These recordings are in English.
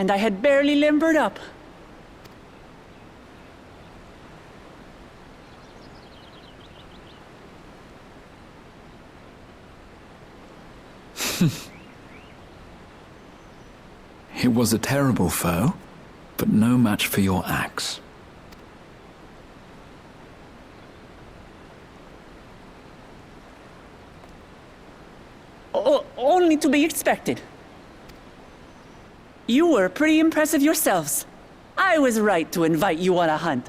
and I had barely limbered up. It was a terrible foe, but no match for your axe. Only to be expected. You were pretty impressive yourselves. I was right to invite you on a hunt.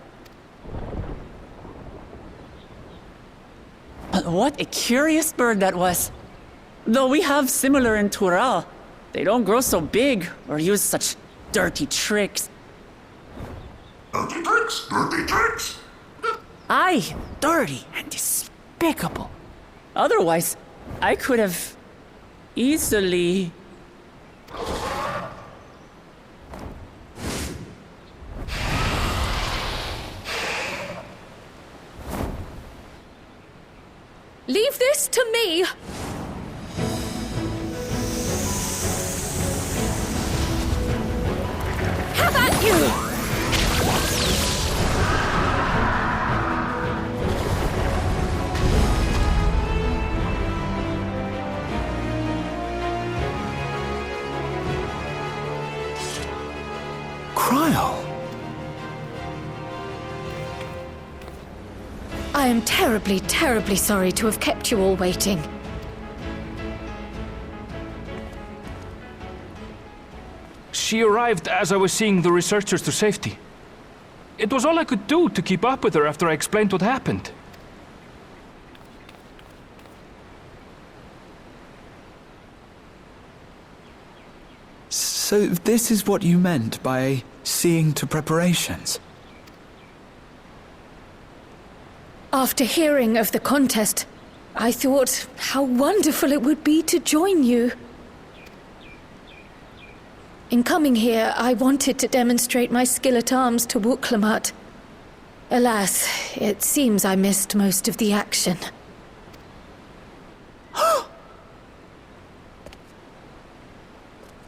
But what a curious bird that was. Though we have similar in Tural, they don't grow so big or use such dirty tricks. Dirty tricks? Dirty tricks? Aye, dirty and despicable. Otherwise, I could have easily... Leave this to me! Have at you! Cryle! I am terribly, terribly sorry to have kept you all waiting. She arrived as I was seeing the researchers to safety. It was all I could do to keep up with her after I explained what happened. So this is what you meant by seeing to preparations? After hearing of the contest, I thought how wonderful it would be to join you. In coming here, I wanted to demonstrate my skill at arms to Wuklamut. Alas, it seems I missed most of the action.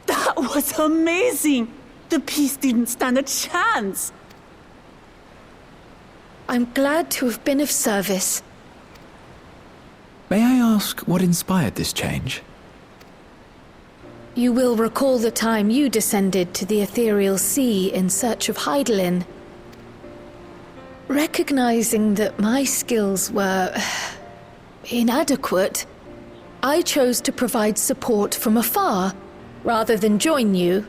That was amazing! The piece didn't stand a chance! I'm glad to have been of service. May I ask what inspired this change? You will recall the time you descended to the ethereal sea in search of Heidelin. Recognizing that my skills were inadequate, I chose to provide support from afar, rather than join you.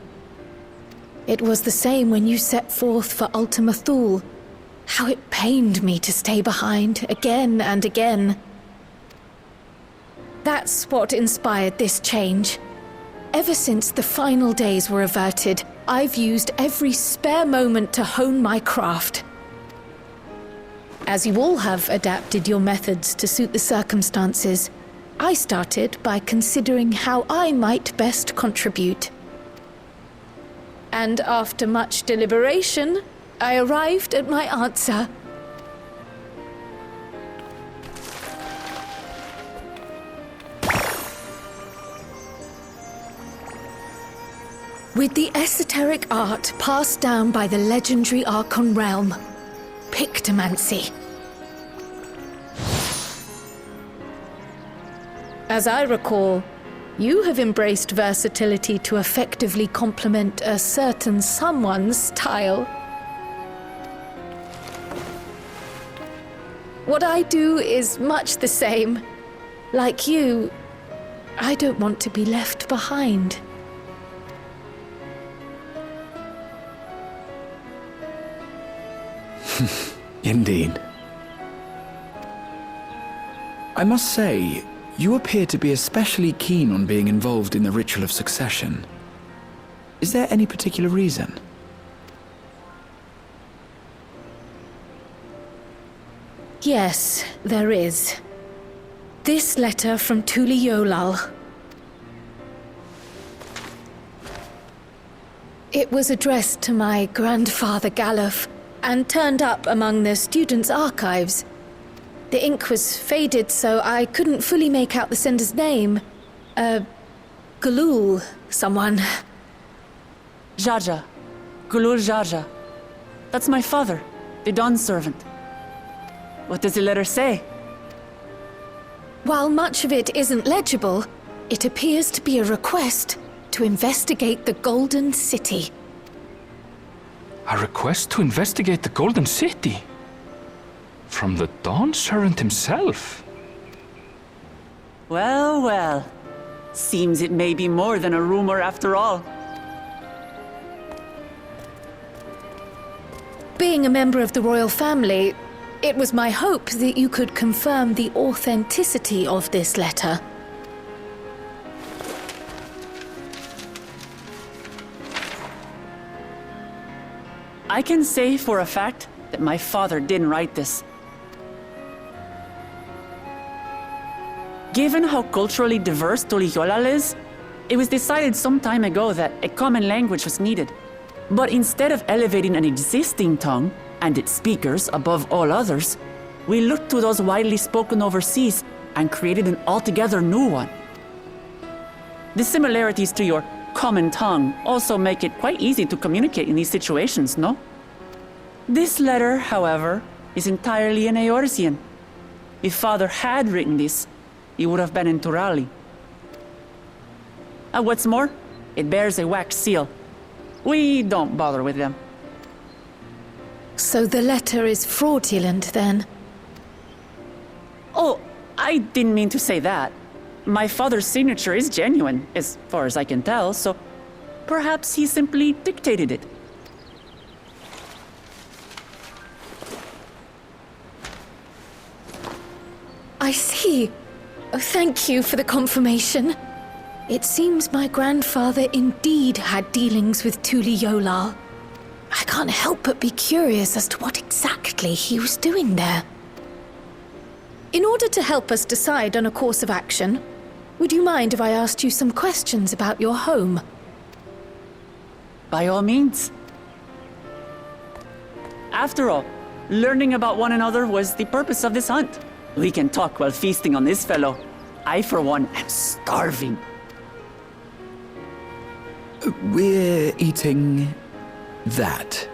It was the same when you set forth for Ultima Thule. How it pained me to stay behind, again and again. That's what inspired this change. Ever since the final days were averted, I've used every spare moment to hone my craft. As you all have adapted your methods to suit the circumstances, I started by considering how I might best contribute. And after much deliberation, I arrived at my answer. With the esoteric art passed down by the legendary Archon realm, Pictomancy. As I recall, you have embraced versatility to effectively complement a certain someone's style. What I do is much the same. Like you, I don't want to be left behind. Indeed. I must say, you appear to be especially keen on being involved in the ritual of succession. Is there any particular reason? Yes, there is. This letter from Tuli Yolal. It was addressed to my grandfather Galuf, and turned up among the students' archives. The ink was faded, so I couldn't fully make out the sender's name. Galul, someone. Jaja. Gulul Jaja. That's my father, the Dawn servant. What does the letter say? While much of it isn't legible, it appears to be a request to investigate the Golden City. A request to investigate the Golden City? From the Dawn servant himself? Well, well. Seems it may be more than a rumor after all. Being a member of the royal family, it was my hope that you could confirm the authenticity of this letter. I can say for a fact that my father didn't write this. Given how culturally diverse Tuliyollal is, it was decided some time ago that a common language was needed. But instead of elevating an existing tongue and its speakers above all others, we looked to those widely spoken overseas and created an altogether new one. The similarities to your common tongue also make it quite easy to communicate in these situations, no? This letter, however, is entirely in Eorzean. If Father had written this, he would have been in Turali. And what's more, it bears a wax seal. We don't bother with them. So the letter is fraudulent, then? Oh, I didn't mean to say that. My father's signature is genuine, as far as I can tell, so perhaps he simply dictated it. I see. Oh, thank you for the confirmation. It seems my grandfather indeed had dealings with Tuliyollal. I can't help but be curious as to what exactly he was doing there. In order to help us decide on a course of action, would you mind if I asked you some questions about your home? By all means. After all, learning about one another was the purpose of this hunt. We can talk while feasting on this fellow. I, for one, am starving. We're eating that.